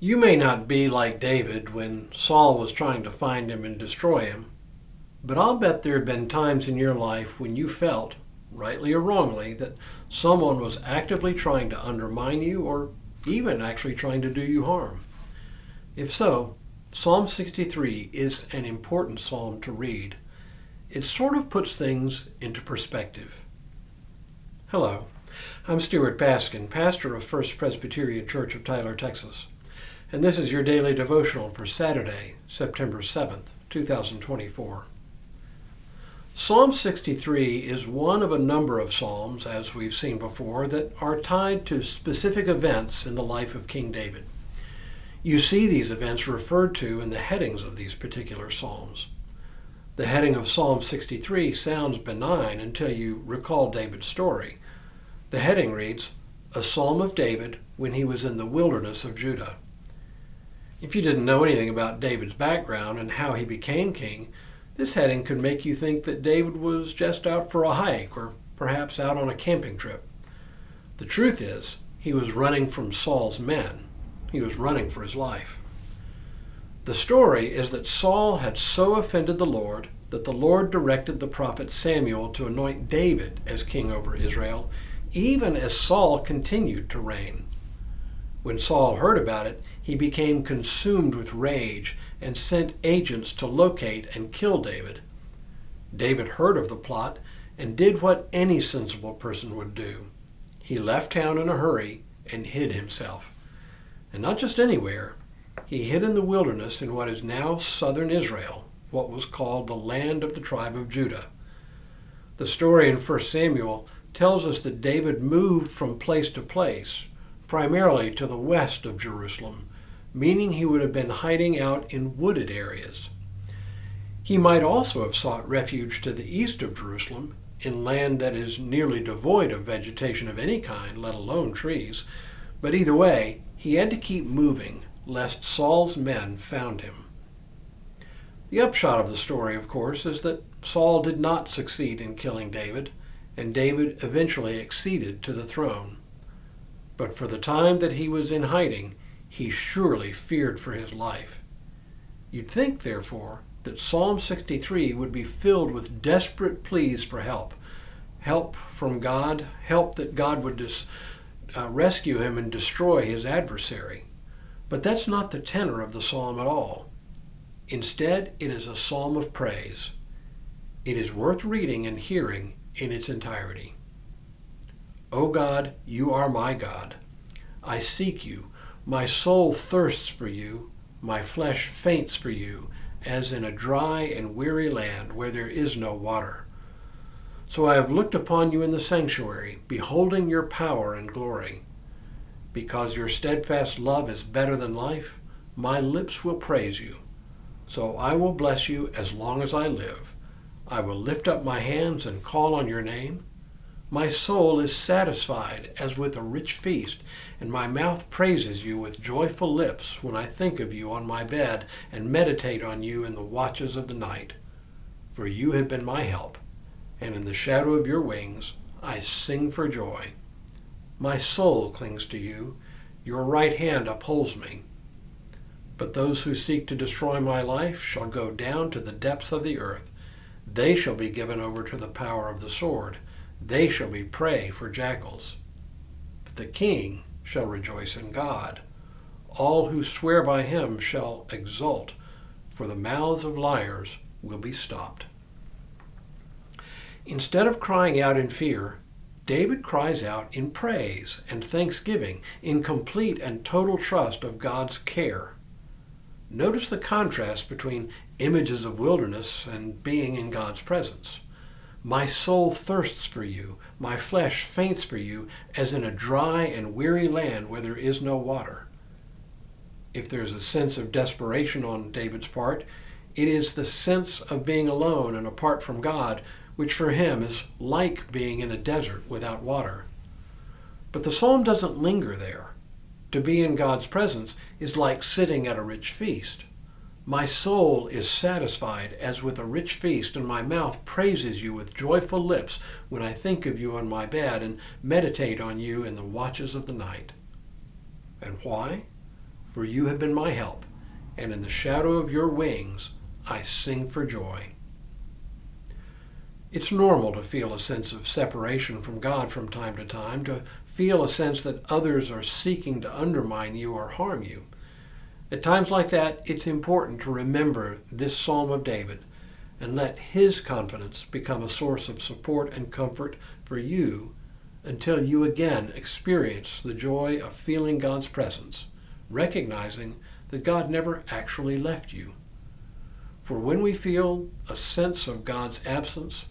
You may not be like David when Saul was trying to find him and destroy him, but I'll bet there have been times in your life when you felt, rightly or wrongly, that someone was actively trying to undermine you or even actually trying to do you harm. If so, Psalm 63 is an important psalm to read. It sort of puts things into perspective. Hello, I'm Stuart Baskin, pastor of First Presbyterian Church of Tyler, Texas. And this is your daily devotional for Saturday, September 7th, 2024. Psalm 63 is one of a number of psalms, as we've seen before, that are tied to specific events in the life of King David. You see these events referred to in the headings of these particular psalms. The heading of Psalm 63 sounds benign until you recall David's story. The heading reads, "A Psalm of David when he was in the wilderness of Judah." If you didn't know anything about David's background and how he became king, this heading could make you think that David was just out for a hike or perhaps out on a camping trip. The truth is, he was running from Saul's men. He was running for his life. The story is that Saul had so offended the Lord that the Lord directed the prophet Samuel to anoint David as king over Israel, even as Saul continued to reign. When Saul heard about it, he became consumed with rage and sent agents to locate and kill David. David heard of the plot and did what any sensible person would do. He left town in a hurry and hid himself. And not just anywhere. He hid in the wilderness in what is now southern Israel, what was called the land of the tribe of Judah. The story in 1 Samuel tells us that David moved from place to place, primarily to the west of Jerusalem, meaning he would have been hiding out in wooded areas. He might also have sought refuge to the east of Jerusalem, in land that is nearly devoid of vegetation of any kind, let alone trees. But either way, he had to keep moving, lest Saul's men found him. The upshot of the story, of course, is that Saul did not succeed in killing David, and David eventually acceded to the throne. But for the time that he was in hiding, he surely feared for his life. You'd think, therefore, that Psalm 63 would be filled with desperate pleas for help. Help from God, help that God would rescue him and destroy his adversary. But that's not the tenor of the psalm at all. Instead, it is a psalm of praise. It is worth reading and hearing in its entirety. O God, you are my God. I seek you. My soul thirsts for you. My flesh faints for you, as in a dry and weary land where there is no water. So I have looked upon you in the sanctuary, beholding your power and glory. Because your steadfast love is better than life, my lips will praise you. So I will bless you as long as I live. I will lift up my hands and call on your name. My soul is satisfied as with a rich feast, and my mouth praises you with joyful lips when I think of you on my bed and meditate on you in the watches of the night. For you have been my help, and in the shadow of your wings I sing for joy. My soul clings to you, your right hand upholds me. But those who seek to destroy my life shall go down to the depths of the earth. They shall be given over to the power of the sword. They shall be prey for jackals. But the king shall rejoice in God. All who swear by him shall exult, for the mouths of liars will be stopped. Instead of crying out in fear, David cries out in praise and thanksgiving, in complete and total trust of God's care. Notice the contrast between images of wilderness and being in God's presence. My soul thirsts for you, my flesh faints for you, as in a dry and weary land where there is no water. If there's a sense of desperation on David's part, it is the sense of being alone and apart from God, which for him is like being in a desert without water. But the psalm doesn't linger there. To be in God's presence is like sitting at a rich feast. My soul is satisfied as with a rich feast, and my mouth praises you with joyful lips when I think of you on my bed and meditate on you in the watches of the night. And why? for you have been my help, and in the shadow of your wings I sing for joy. It's normal to feel a sense of separation from God from time to time, to feel a sense that others are seeking to undermine you or harm you. At times like that, it's important to remember this Psalm of David and let his confidence become a source of support and comfort for you until you again experience the joy of feeling God's presence, recognizing that God never actually left you. For when we feel a sense of God's absence,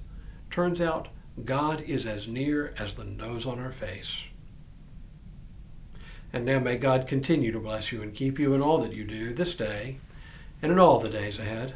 turns out God is as near as the nose on our face. And now may God continue to bless you and keep you in all that you do this day and in all the days ahead.